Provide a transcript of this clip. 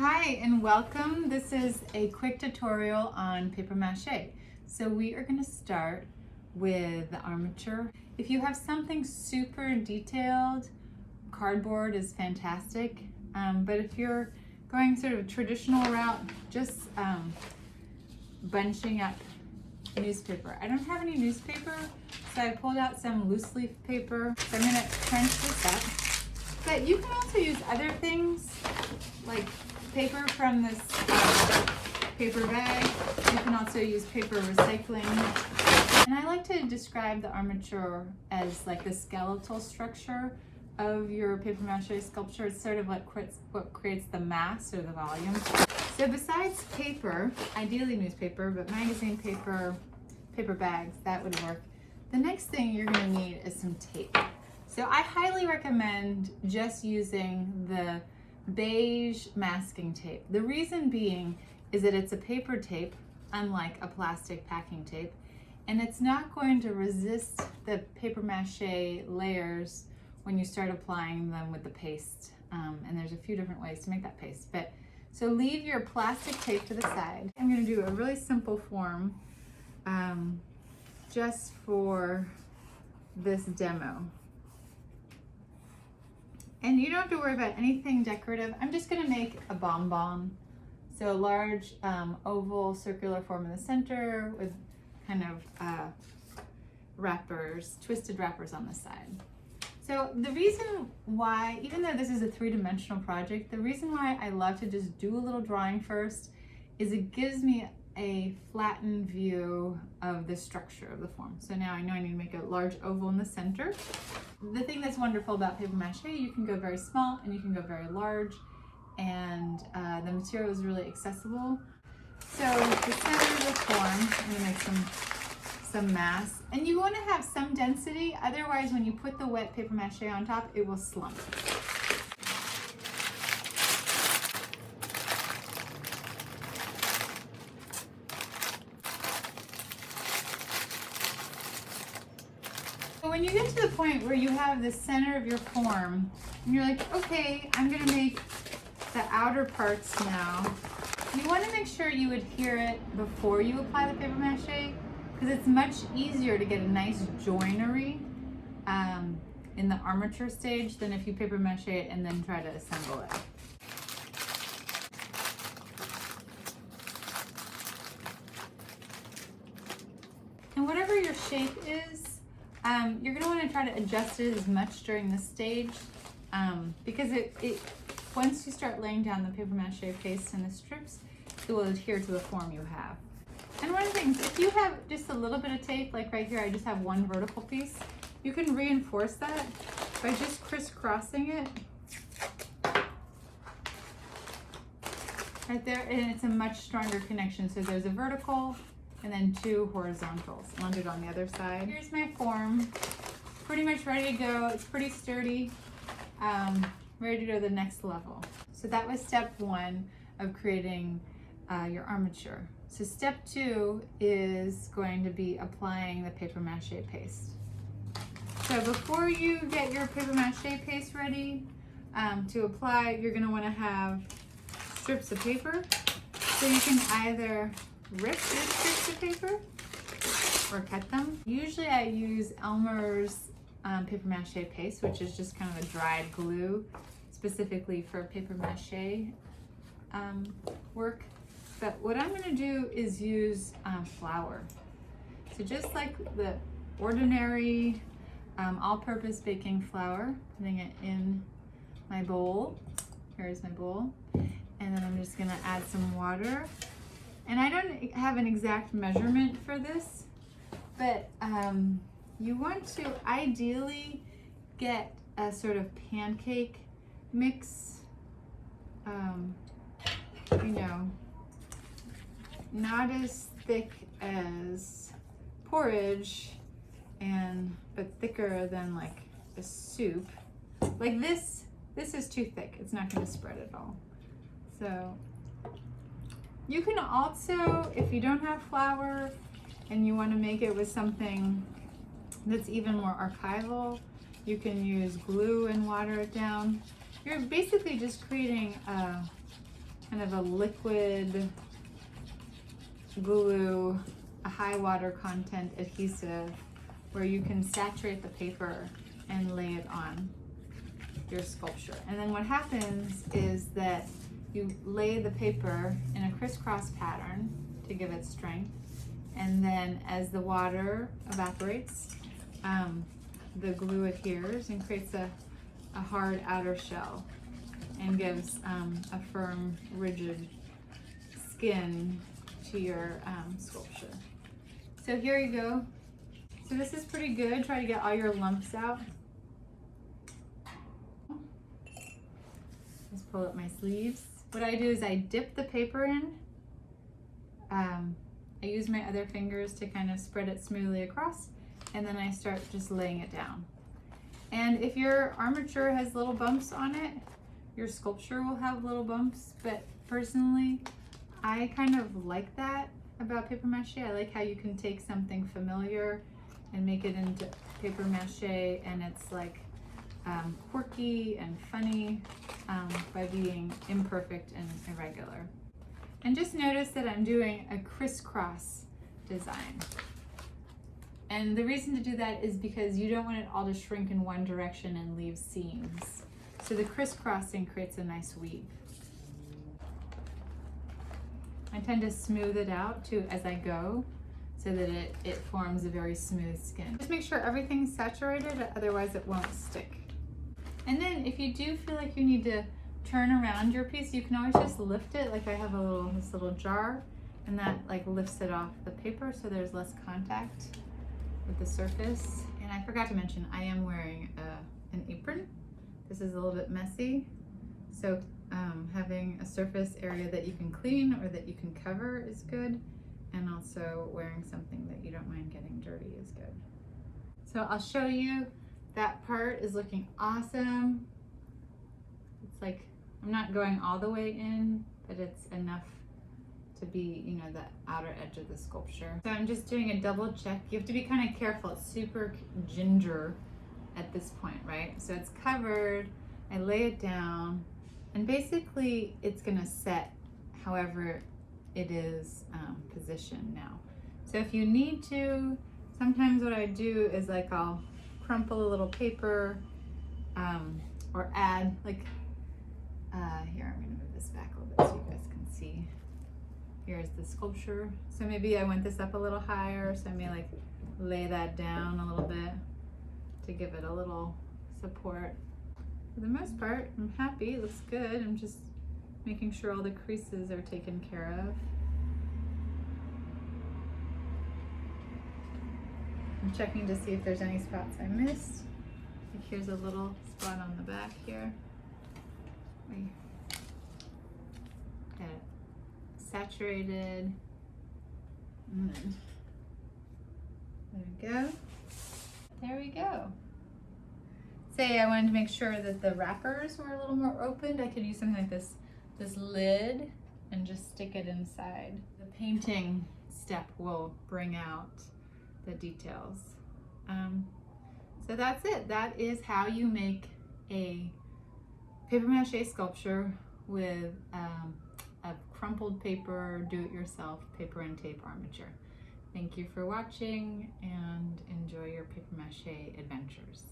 Hi and welcome. This is a quick tutorial on paper mache. So we are going to start with the armature. If you have something super detailed, cardboard is fantastic. But if you're going sort of traditional route, just bunching up newspaper. I don't have any newspaper, so I pulled out some loose leaf paper. So I'm going to crunch this up. But you can also use other things like paper from this paper bag. You can also use paper recycling. And I like to describe the armature as like the skeletal structure of your paper mache sculpture. It's sort of like what creates the mass or the volume. So besides paper, ideally newspaper, but magazine paper, paper bags, that would work. The next thing you're going to need is some tape. So I highly recommend just using the beige masking tape. The reason being is that it's a paper tape, unlike a plastic packing tape, and it's not going to resist the paper mache layers when you start applying them with the paste. And there's a few different ways to make that paste. So leave your plastic tape to the side. I'm going to do a really simple form just for this demo. And you don't have to worry about anything decorative. I'm just gonna make a bonbon. So a large oval circular form in the center with kind of wrappers, twisted wrappers on the side. So the reason why, even though this is a three-dimensional project, the reason why I love to just do a little drawing first is it gives me a flattened view of the structure of the form. So now I know I need to make a large oval in the center. The thing that's wonderful about paper mache, you can go very small and you can go very large, and the material is really accessible. So the center of the form, I'm gonna make some mass, and you want to have some density, otherwise when you put the wet paper mache on top, it will slump. When you get to the point where you have the center of your form, and you're like, okay, I'm gonna make the outer parts now, you want to make sure you adhere it before you apply the paper mache, because it's much easier to get a nice joinery in the armature stage than if you paper mache it and then try to assemble it. And whatever your shape is, you're going to want to try to adjust it as much during this stage because once you start laying down the paper mache paste in the strips, it will adhere to the form you have. And one of the things, if you have just a little bit of tape, like right here, I just have one vertical piece, you can reinforce that by just crisscrossing it right there, and it's a much stronger connection. So there's a vertical and then two horizontals. I'll do it on the other side. Here's my form, pretty much ready to go. It's pretty sturdy, ready to go to the next level. So that was step one of creating your armature. So step two is going to be applying the paper mache paste. So before you get your paper mache paste ready to apply, you're going to want to have strips of paper. So you can either rip these strips of paper or cut them. Usually I use Elmer's paper mache paste, which is just kind of a dried glue specifically for paper mache work. But what I'm going to do is use flour. So just like the ordinary all-purpose baking flour, putting it in my bowl. Here's my bowl. And then I'm just going to add some water. And I don't have an exact measurement for this, but you want to ideally get a sort of pancake mix, you know, not as thick as porridge, but thicker than like a soup. Like this is too thick. It's not going to spread at all. So you can also, if you don't have flour and you want to make it with something that's even more archival, you can use glue and water it down. You're basically just creating kind of a liquid glue, a high water content adhesive where you can saturate the paper and lay it on your sculpture. And then what happens is that you lay the paper in a crisscross pattern to give it strength, and then as the water evaporates, the glue adheres and creates a hard outer shell and gives a firm, rigid skin to your sculpture. So here you go. So this is pretty good. Try to get all your lumps out. Just pull up my sleeves. What I do is I dip the paper in. I use my other fingers to kind of spread it smoothly across, and then I start just laying it down. And if your armature has little bumps on it, your sculpture will have little bumps, but personally, I kind of like that about paper mache. I like how you can take something familiar and make it into paper mache, and it's like quirky and funny by being imperfect and irregular. And just notice that I'm doing a crisscross design. And the reason to do that is because you don't want it all to shrink in one direction and leave seams. So the crisscrossing creates a nice weave. I tend to smooth it out too as I go so that it forms a very smooth skin. Just make sure everything's saturated, otherwise it won't stick. And then if you do feel like you need to turn around your piece, you can always just lift it. Like I have this little jar, and that like lifts it off the paper so there's less contact with the surface. And I forgot to mention, I am wearing an apron. This is a little bit messy, so having a surface area that you can clean or that you can cover is good, and also wearing something that you don't mind getting dirty is good. So I'll show you. That part is looking awesome. It's like, I'm not going all the way in, but it's enough to be, you know, the outer edge of the sculpture. So I'm just doing a double check. You have to be kind of careful. It's super ginger at this point, right? So it's covered, I lay it down, and basically it's gonna set however it is positioned now. So if you need to, sometimes what I do is like I'll crumple a little paper or add like, here, I'm gonna move this back a little bit so you guys can see. Here's the sculpture. So maybe I went this up a little higher, so I may like lay that down a little bit to give it a little support. For the most part, I'm happy, it looks good. I'm just making sure all the creases are taken care of. I'm checking to see if there's any spots I missed. Like here's a little spot on the back here. We got it saturated. And then, there we go. There we go. Say I wanted to make sure that the wrappers were a little more opened. I could use something like this lid and just stick it inside. The painting step will bring out the details. So that's it. That is how you make a paper mache sculpture with a crumpled paper, do-it-yourself paper and tape armature. Thank you for watching, and enjoy your paper mache adventures.